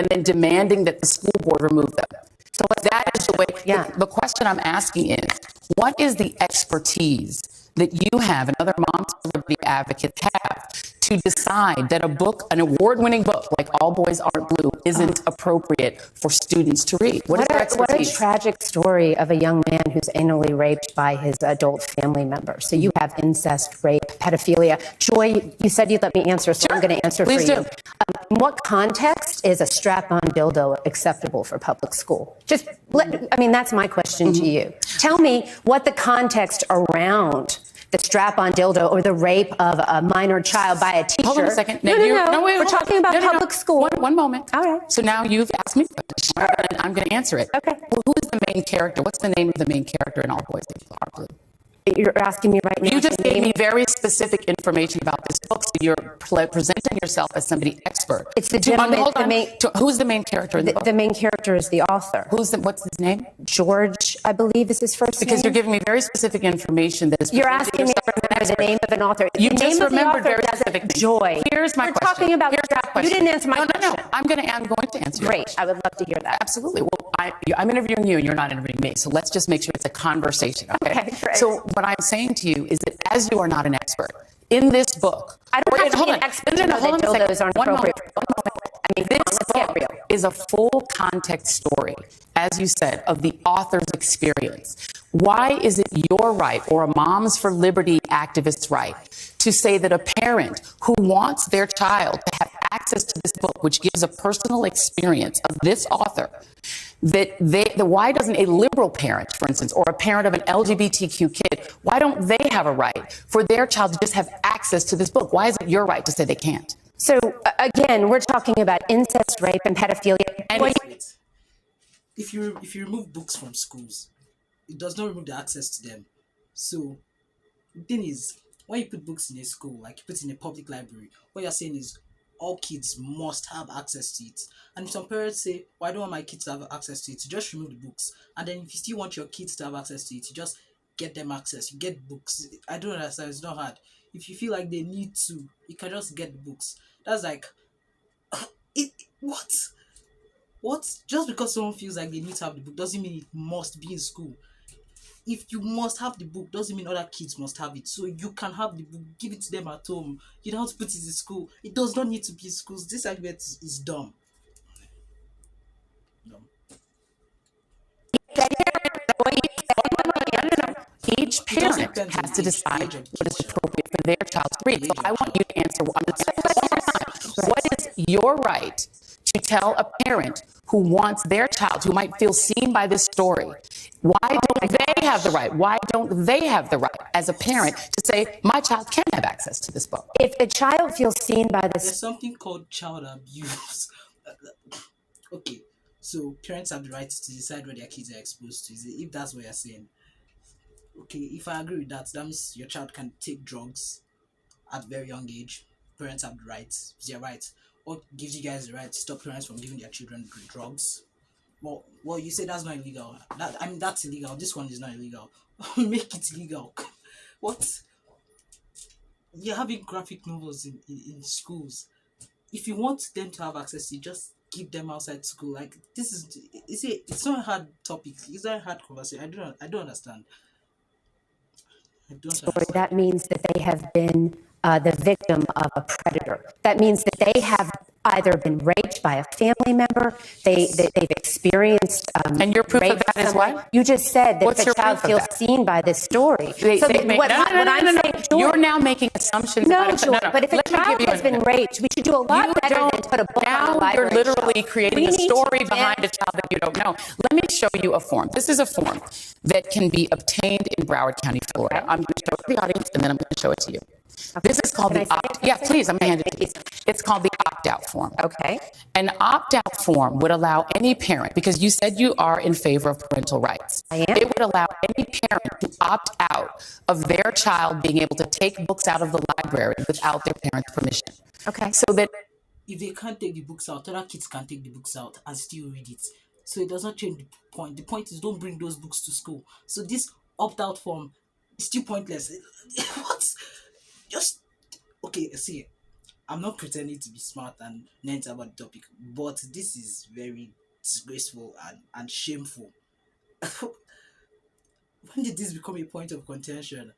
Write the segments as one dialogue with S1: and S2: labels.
S1: and then demanding that the school board remove them. So that is the way. The question I'm asking is, what is the expertise that you have and other moms for liberty advocates have to decide that a book, an award-winning book like All Boys Aren't Blue, isn't appropriate for students to read? What is their expertise?
S2: What a tragic story of a young man who's anally raped by his adult family member. So you have incest, rape, pedophilia. Joy, you said you'd let me answer, so I'm going to answer
S1: Please
S2: for
S1: do.
S2: you. In what context is a strap-on dildo acceptable for public school? That's my question to you. Tell me what the context around the strap-on dildo or the rape of a minor child by a teacher.
S1: Hold on a second.
S2: No, wait, we're talking about public school.
S1: One moment.
S2: All right.
S1: So now you've asked me a question, and I'm going to answer it.
S2: Okay.
S1: Well, who is the main character? What's the name of the main character in All Boys Are Blue?
S2: You're asking me right now.
S1: You just gave me very specific information about this book, so you're presenting yourself as somebody expert.
S2: It's the gentleman.
S1: Who's the main character in the book?
S2: The main character is the author.
S1: What's his name?
S2: George, I believe is his first name.
S1: Because you're giving me very specific information that is.
S2: You're asking me to remember the name of an author.
S1: You
S2: the
S1: just
S2: name
S1: remembered
S2: of the author
S1: very specific things.
S2: Joy.
S1: Here's my
S2: We're
S1: question.
S2: talking about.
S1: Here's my question.
S2: You didn't answer my question.
S1: No. I'm going to answer. Your
S2: Great.
S1: question.
S2: I would love to hear that.
S1: Absolutely. Well, I'm interviewing you, and you're not interviewing me. So let's just make sure it's a conversation. Okay.
S2: Great.
S1: So what I'm saying to you is that as you are not an expert in this book,
S2: I don't have to be an expert to know that dildos aren't appropriate.
S1: This book is a full context story, as you said, of the author's experience. Why is it your right, or a Moms for Liberty activist's right, to say that a parent who wants their child to have access to this book, which gives a personal experience of this author, why doesn't a liberal parent, for instance, or a parent of an LGBTQ kid, why don't they have a right for their child to just have access to this book? Why is it your right to say they can't?
S2: So again, we're talking about incest, rape, and pedophilia.
S3: And if you remove books from schools, it does not remove the access to them. So the thing is, when you put books in a school, like you put in a public library, what you're saying is all kids must have access to it. And if some parents say, well, I don't want my kids to have access to it, you just remove the books. And then if you still want your kids to have access to it, you just get them access. You get books. I don't understand. It's not hard. If you feel like they need to, you can just get the books. That's like, what? Just because someone feels like they need to have the book doesn't mean it must be in school. If you must have the book, doesn't mean other kids must have it. So you can have the book, give it to them at home. You don't have to put it in school. It does not need to be in schools. This argument is dumb.
S1: Each parent has to decide what is appropriate for their child to read. So I want you to answer one more time. What is your right to tell a parent who wants their child, who might feel seen by this story, why don't they have the right? Why don't they have the right as a parent to say, my child can have access to this book?
S2: If a child feels seen by this...
S3: There's something called child abuse. Okay, so parents have the right to decide what their kids are exposed to, if that's what you're saying. Okay, if I agree with that, that means your child can take drugs at a very young age. Parents have the right. It's their right. What gives you guys the right to stop parents from giving their children drugs? Well, you say that's not illegal. That's illegal. This one is not illegal. Make it illegal. What? You're having graphic novels in schools. If you want them to have access to it, just keep them outside school. Like, it's not a hard topic. It's not a hard conversation. I don't understand.
S2: That means that they have been the victim of a predator. That means that they have either been raped by a family member, they've experienced
S1: and your proof of that is what?
S2: You just said that
S1: What's
S2: if a child feels seen by this story.
S1: You're now making assumptions.
S2: No, but if a child has been raped, we should do a lot better than put a book on the library.
S1: You're literally creating a story behind a child that you don't know. Let me show you a form. This is a form that can be obtained in Broward County, Florida. I'm going to show it to the audience, and then I'm going to show it to you. Okay. This is called please, I'm going to hand it to you. It's called the opt-out form.
S2: Okay.
S1: An opt-out form would allow any parent, because you said you are in favor of parental rights.
S2: I am.
S1: It would allow any parent to opt out of their child being able to take books out of the library without their parents' permission.
S2: Okay.
S1: So that
S3: if they can't take the books out, other kids can take the books out and still read it. So it does not change the point. The point is, don't bring those books to school. So this opt-out form is still pointless. What? Okay, see, I'm not pretending to be smart and learned about the topic, but this is very disgraceful and shameful. When did this become a point of contention?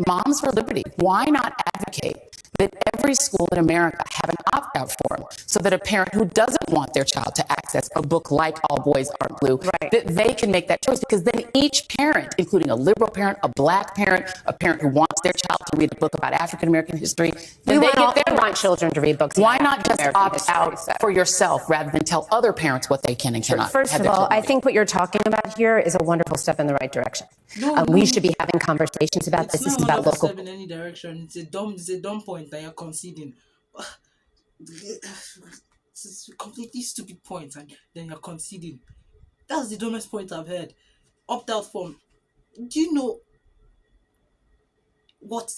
S1: Moms for Liberty, why not advocate that every school in America have an opt-out form so that a parent who doesn't want their child to access a book like All Boys Aren't Blue, that they can make that choice, because then each parent, including a liberal parent, a black parent, a parent who wants their child to read a book about African American history, then they get their
S2: want children to read books.
S1: Why not just opt out for yourself rather than tell other parents what they can and cannot?
S2: First of all, I think what you're talking about here is a wonderful step in the right direction. We should be having conversations about this. This is about local.
S3: In any direction. It's a dumb point that you're conceding. It's a completely stupid point, and then you're conceding. That's the dumbest point I've heard. Opt out form. Do you know what?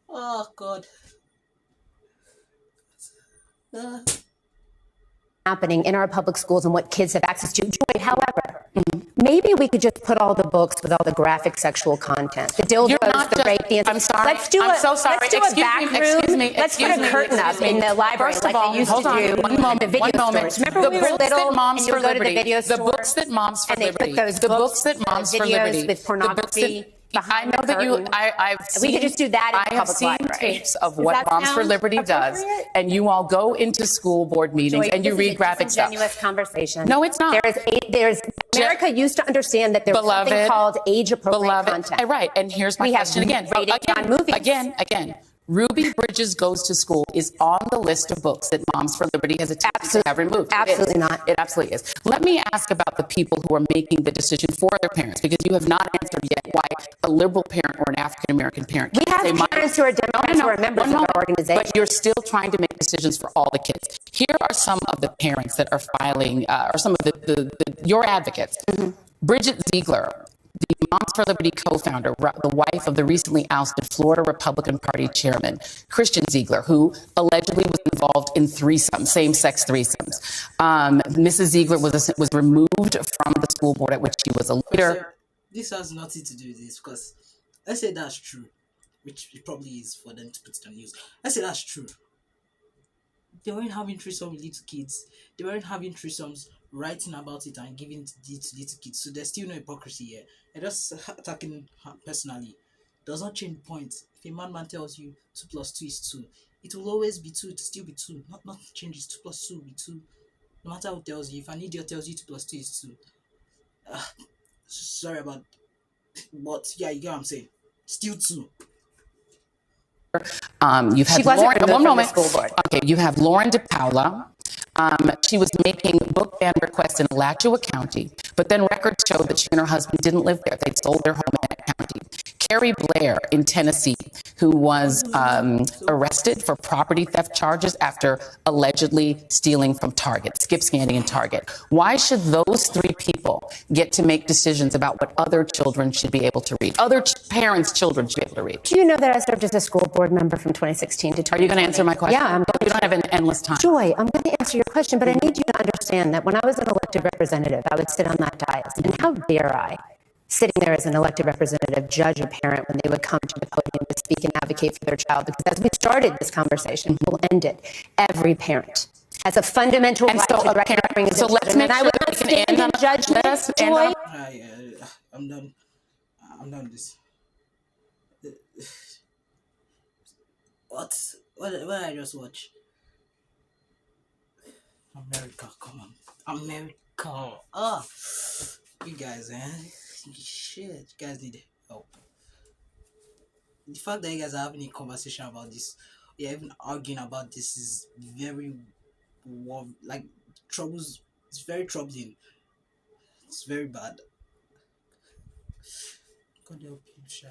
S3: Oh God.
S2: Happening in our public schools and what kids have access to. Joy, however, maybe we could just put all the books with all the graphic sexual content, the dildos, the rape, the...
S1: I'm sorry.
S2: Let's do
S1: I'm so sorry.
S2: Let's do a back room. Let's put a curtain up in the library.
S1: First of all,
S2: like they used
S1: hold
S2: to
S1: on.
S2: do.
S1: One moment.
S2: The
S1: One moment.
S2: Remember
S1: The
S2: when we were
S1: books
S2: little
S1: that Moms
S2: and you
S1: for
S2: would go to the
S1: Liberty.
S2: video
S1: The
S2: store
S1: books that Moms for
S2: and they
S1: Liberty.
S2: put those
S1: The books that Moms for
S2: videos
S1: Liberty.
S2: with pornography.
S1: I know that you. I've seen.
S2: We could just do that in
S1: I have
S2: public
S1: seen
S2: library.
S1: tapes of
S2: Does
S1: what
S2: that
S1: Moms for
S2: sound
S1: Liberty does,
S2: appropriate?
S1: and you all go into school board meetings and you read graphic stuff.
S2: Disingenuous conversation.
S1: No, it's not.
S2: There's America used to understand that there's something called age-appropriate content.
S1: Right, and here's my question again.
S2: On movies.
S1: Again. Ruby Bridges Goes to School is on the list of books that Moms for Liberty has attempted to have removed.
S2: Absolutely not.
S1: It absolutely is. Let me ask about the people who are making the decision for their parents, because you have not answered yet why a liberal parent or an African American parent
S2: We have parents who are Democrats who are members of our organization.
S1: But you're still trying to make decisions for all the kids. Here are some of the parents that are filing, or some of your advocates. Bridget Ziegler, the Moms for Liberty co-founder, the wife of the recently ousted Florida Republican Party chairman, Christian Ziegler, who allegedly was involved in threesomes, same-sex threesomes. Mrs. Ziegler was removed from the school board at which she was a leader.
S3: This has nothing to do with this, because let's say that's true, which it probably is for them to put it on news. Let's say that's true. They weren't having threesomes with little kids. They weren't having threesomes, writing about it and giving it to little kids. So there's still no hypocrisy here. They're just attacking her personally. Does not change the point. If a man tells you 2 plus 2 is 2, it will always be 2. It will still be 2. Not changes. 2 plus 2 will be 2. No matter who tells you. If an idiot tells you 2 plus 2 is 2. Sorry about, but yeah, you get what I'm saying. Still 2.
S1: You've had one moment. School board. Okay, you have Lauren DePaula. She was making book ban requests in Alachua County, but then records showed that she and her husband didn't live there. They'd sold their home in that county. Carrie Blair in Tennessee, who was arrested for property theft charges after allegedly stealing from Target, skip scanning in Target. Why should those 3 people get to make decisions about what other children should be able to read? Other parents' children should be able to read.
S2: Do you know that I served as a school board member from 2016 to 2020?
S1: Are you going to answer my question?
S2: Yeah,
S1: we don't have an endless time.
S2: Joy, I'm going to answer your question, but I need you to understand that when I was an elected representative, I would sit on that dais, and how dare I, sitting there as an elected representative, judge a parent when they would come to the podium to speak and advocate for their child? Because as we started this conversation, we'll end it. Every parent has a fundamental right to direct bring
S1: So let's make sure that we can end on
S2: judgment. Joy,
S3: I'm done. I'm done with this. What did I just watch? America, come on. America. You guys, shit, you guys need help. The fact that you guys are having a conversation about this, you're even arguing about this, is very, troubles. It's very troubling. It's very bad. God help you, Sha.